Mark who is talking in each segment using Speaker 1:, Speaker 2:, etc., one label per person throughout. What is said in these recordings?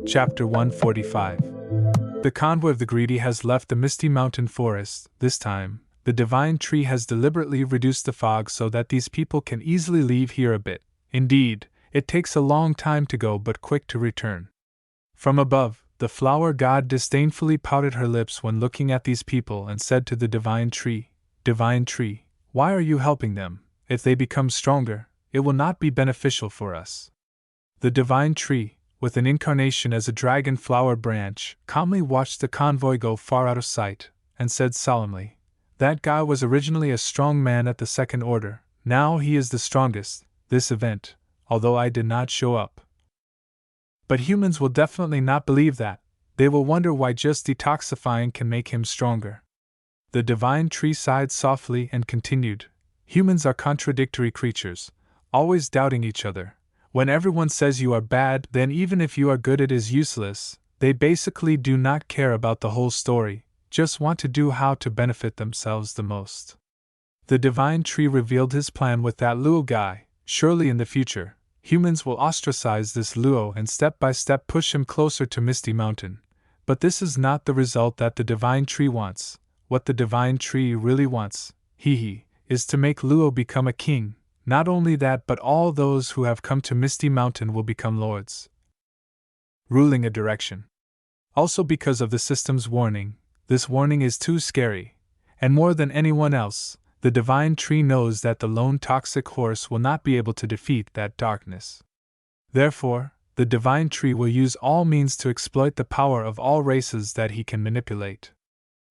Speaker 1: Chapter 145. The convoy of the greedy has left the misty mountain forest. This time, the divine tree has deliberately reduced the fog so that these people can easily leave here a bit. Indeed, it takes a long time to go but quick to return. From above, the flower god disdainfully pouted her lips when looking at these people and said to the divine tree, "Divine tree, why are you helping them? If they become stronger, it will not be beneficial for us." The divine tree, with an incarnation as a dragon flower branch, calmly watched the convoy go far out of sight, and said solemnly, "That guy was originally a strong man at the second order, now he is the strongest, this event, although I did not show up. But humans will definitely not believe that, they will wonder why just detoxifying can make him stronger." The divine tree sighed softly and continued, "Humans are contradictory creatures, always doubting each other. When everyone says you are bad, then even if you are good it is useless. They basically do not care about the whole story, just want to do how to benefit themselves the most." The divine tree revealed his plan with that Luo guy. Surely in the future, humans will ostracize this Luo and step by step push him closer to Misty Mountain. But this is not the result that the divine tree wants. What the divine tree really wants, is to make Luo become a king. Not only that, but all those who have come to Misty Mountain will become lords, ruling a direction. Also because of the system's warning, this warning is too scary, and more than anyone else, the divine tree knows that the lone toxic horse will not be able to defeat that darkness. Therefore, the divine tree will use all means to exploit the power of all races that he can manipulate.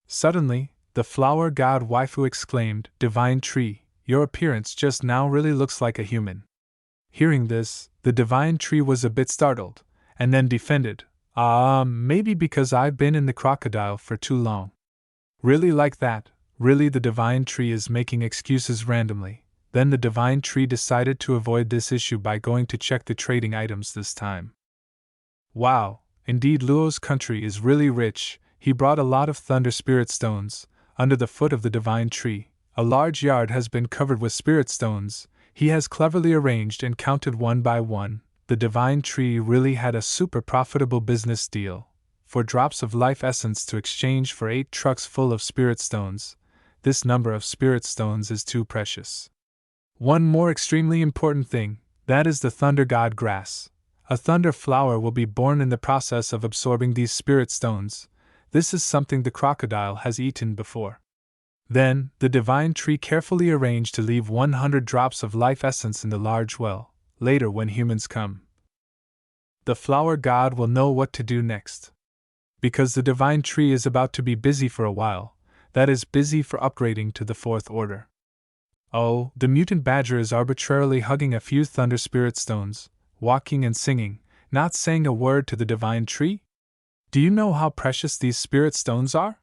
Speaker 1: Suddenly, the flower god waifu exclaimed, "Divine tree, your appearance just now really looks like a human." Hearing this, the divine tree was a bit startled, and then defended, Maybe because I've been in the crocodile for too long." "Really like that? Really?" The divine tree is making excuses randomly. Then the divine tree decided to avoid this issue by going to check the trading items this time. Wow, indeed Luo's country is really rich. He brought a lot of thunder spirit stones. Under the foot of the divine tree, a large yard has been covered with spirit stones. He has cleverly arranged and counted one by one. The divine tree really had a super profitable business deal. For drops of life essence to exchange for 8 trucks full of spirit stones. This number of spirit stones is too precious. One more extremely important thing, that is the thunder god grass. A thunder flower will be born in the process of absorbing these spirit stones. This is something the crocodile has eaten before. Then, the divine tree carefully arranged to leave 100 drops of life essence in the large well. Later, when humans come, the flower god will know what to do next. Because the divine tree is about to be busy for a while, that is, busy for upgrading to the 4th order. Oh, the mutant badger is arbitrarily hugging a few thunder spirit stones, walking and singing, not saying a word to the divine tree? Do you know how precious these spirit stones are?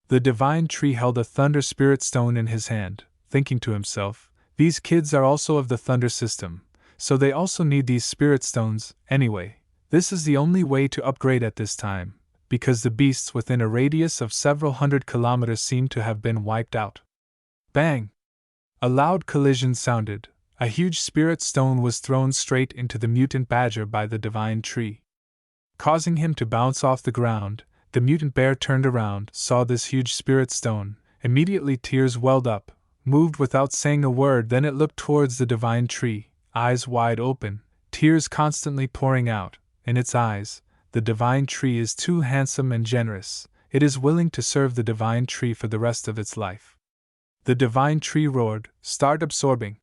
Speaker 1: The divine tree held a thunder spirit stone in his hand, thinking to himself, these kids are also of the thunder system, so they also need these spirit stones. Anyway, this is the only way to upgrade at this time, because the beasts within a radius of several hundred kilometers seem to have been wiped out. Bang! A loud collision sounded. A huge spirit stone was thrown straight into the mutant badger by the divine tree, causing him to bounce off the ground. The mutant bear turned around, saw this huge spirit stone. Immediately tears welled up, moved without saying a word. Then it looked towards the divine tree, eyes wide open, tears constantly pouring out. In its eyes, the divine tree is too handsome and generous. It is willing to serve the divine tree for the rest of its life. The divine tree roared, "Start absorbing."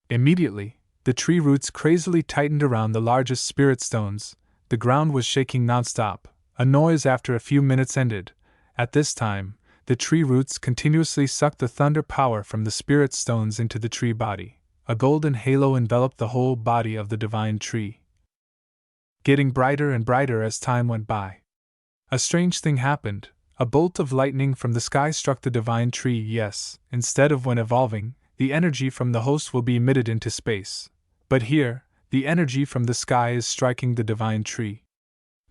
Speaker 1: Immediately, the tree roots crazily tightened around the largest spirit stones. The ground was shaking nonstop. A noise after a few minutes ended. At this time, the tree roots continuously sucked the thunder power from the spirit stones into the tree body. A golden halo enveloped the whole body of the divine tree, getting brighter and brighter as time went by. A strange thing happened. A bolt of lightning from the sky struck the divine tree. Yes, instead of when evolving, the energy from the host will be emitted into space. But here, the energy from the sky is striking the divine tree.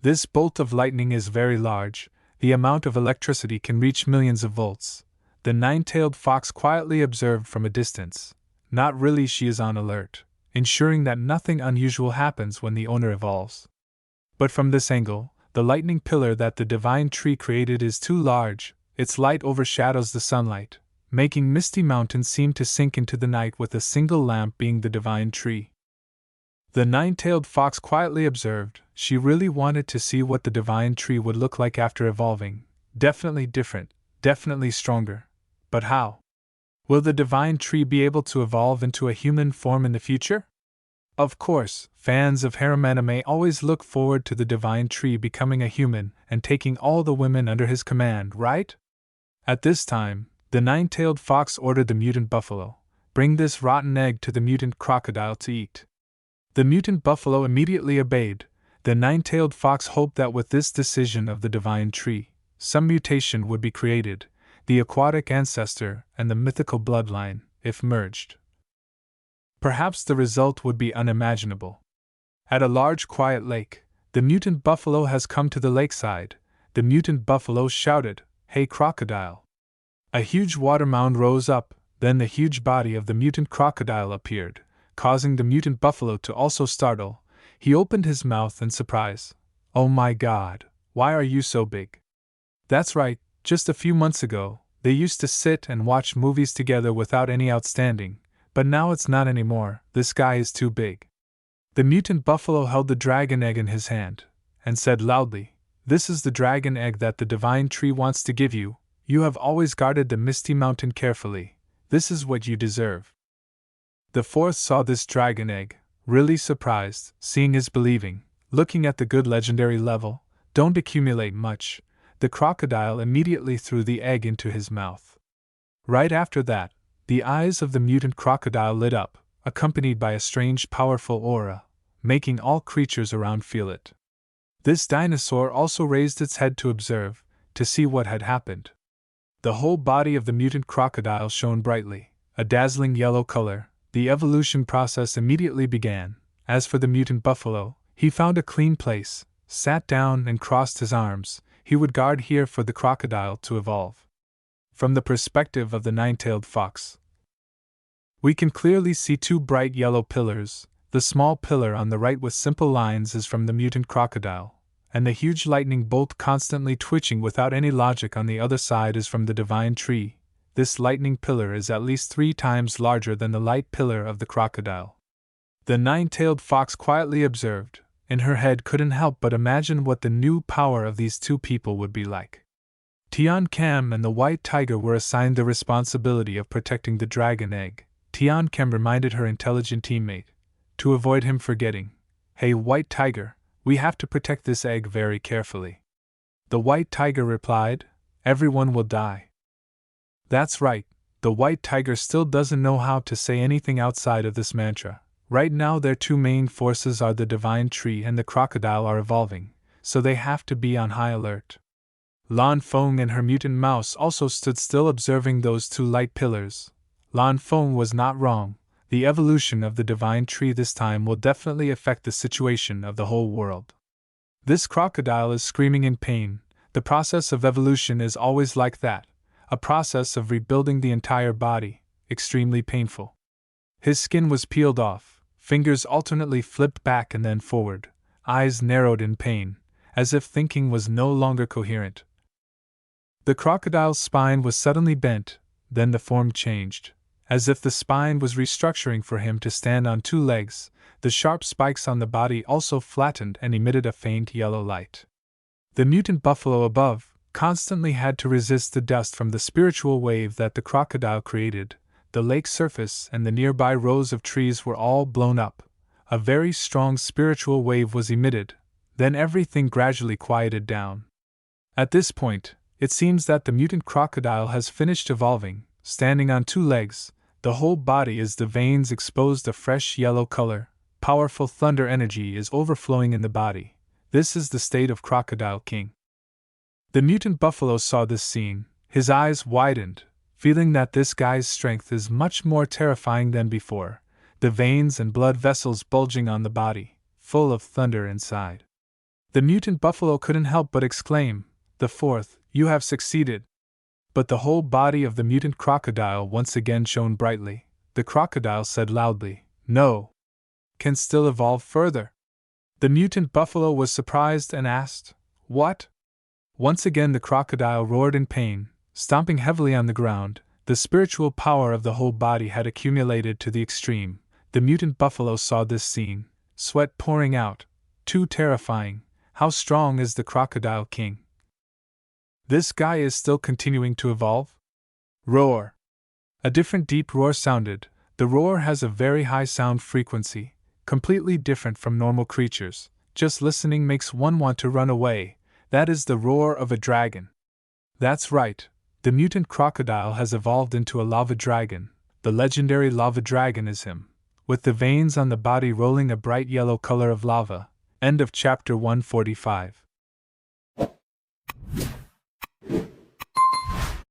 Speaker 1: This bolt of lightning is very large. The amount of electricity can reach millions of volts. The NineTailed Fox quietly observed from a distance. Not really, she is on alert, ensuring that nothing unusual happens when the owner evolves. But from this angle, the lightning pillar that the divine tree created is too large, its light overshadows the sunlight, making Misty Mountain seem to sink into the night with a single lamp being the divine tree. The Nine-Tailed Fox quietly observed. She really wanted to see what the divine tree would look like after evolving. Definitely different, definitely stronger. But how? Will the divine tree be able to evolve into a human form in the future? Of course, fans of harem anime always look forward to the divine tree becoming a human and taking all the women under his command, right? At this time, the Nine-Tailed Fox ordered the mutant buffalo, "Bring this rotten egg to the mutant crocodile to eat." The mutant buffalo immediately obeyed. The Nine-Tailed Fox hoped that with this decision of the divine tree, some mutation would be created, the aquatic ancestor and the mythical bloodline, if merged. Perhaps the result would be unimaginable. At a large quiet lake, the mutant buffalo has come to the lakeside. The mutant buffalo shouted, "Hey crocodile!" A huge water mound rose up, then the huge body of the mutant crocodile appeared, causing the mutant buffalo to also startle. He opened his mouth in surprise. "Oh my God, why are you so big?" That's right, just a few months ago, they used to sit and watch movies together without any outstanding, but now it's not anymore. This guy is too big. The mutant buffalo held the dragon egg in his hand, and said loudly, "This is the dragon egg that the divine tree wants to give you. You have always guarded the Misty Mountain carefully. This is what you deserve." The fourth saw this dragon egg, really surprised. Seeing is believing. Looking at the good legendary level, don't accumulate much. The crocodile immediately threw the egg into his mouth. Right after that, the eyes of the mutant crocodile lit up, accompanied by a strange powerful aura, making all creatures around feel it. This dinosaur also raised its head to observe, to see what had happened. The whole body of the mutant crocodile shone brightly, a dazzling yellow color. The evolution process immediately began. As for the mutant buffalo, he found a clean place, sat down and crossed his arms. He would guard here for the crocodile to evolve. From the perspective of the Nine-Tailed Fox, we can clearly see two bright yellow pillars. The small pillar on the right with simple lines is from the mutant crocodile, and the huge lightning bolt constantly twitching without any logic on the other side is from the divine tree. This lightning pillar is at least 3 times larger than the light pillar of the crocodile. The Nine-Tailed Fox quietly observed. In her head couldn't help but imagine what the new power of these two people would be like. Tian Cam and the White Tiger were assigned the responsibility of protecting the dragon egg. Tian Cam reminded her intelligent teammate, to avoid him forgetting, "Hey White Tiger, we have to protect this egg very carefully." The White Tiger replied, "Everyone will die." That's right, the White Tiger still doesn't know how to say anything outside of this mantra. Right now their two main forces are the divine tree and the crocodile are evolving, so they have to be on high alert. Lan Feng and her mutant mouse also stood still observing those two light pillars. Lan Feng was not wrong. The evolution of the divine tree this time will definitely affect the situation of the whole world. This crocodile is screaming in pain. The process of evolution is always like that. A process of rebuilding the entire body, extremely painful. His skin was peeled off, fingers alternately flipped back and then forward, eyes narrowed in pain, as if thinking was no longer coherent. The crocodile's spine was suddenly bent, then the form changed. As if the spine was restructuring for him to stand on 2 legs, the sharp spikes on the body also flattened and emitted a faint yellow light. The mutant buffalo above constantly had to resist the dust from the spiritual wave that the crocodile created. The lake surface and the nearby rows of trees were all blown up. A very strong spiritual wave was emitted, then everything gradually quieted down. At this point, it seems that the mutant crocodile has finished evolving, standing on 2 legs. The whole body is the veins exposed a fresh yellow color. Powerful thunder energy is overflowing in the body. This is the state of Crocodile King. The mutant buffalo saw this scene. His eyes widened, feeling that this guy's strength is much more terrifying than before. The veins and blood vessels bulging on the body, full of thunder inside. The mutant buffalo couldn't help but exclaim, "The fourth, you have succeeded." But the whole body of the mutant crocodile once again shone brightly. The crocodile said loudly, "No. Can still evolve further." The mutant buffalo was surprised and asked, "What?" Once again the crocodile roared in pain, stomping heavily on the ground. The spiritual power of the whole body had accumulated to the extreme. The mutant buffalo saw this scene, sweat pouring out. Too terrifying. How strong is the Crocodile King? This guy is still continuing to evolve? Roar! A different deep roar sounded. The roar has a very high sound frequency, completely different from normal creatures. Just listening makes one want to run away. That is the roar of a dragon. That's right. The mutant crocodile has evolved into a lava dragon. The legendary lava dragon is him, with the veins on the body rolling a bright yellow color of lava. End of chapter 145.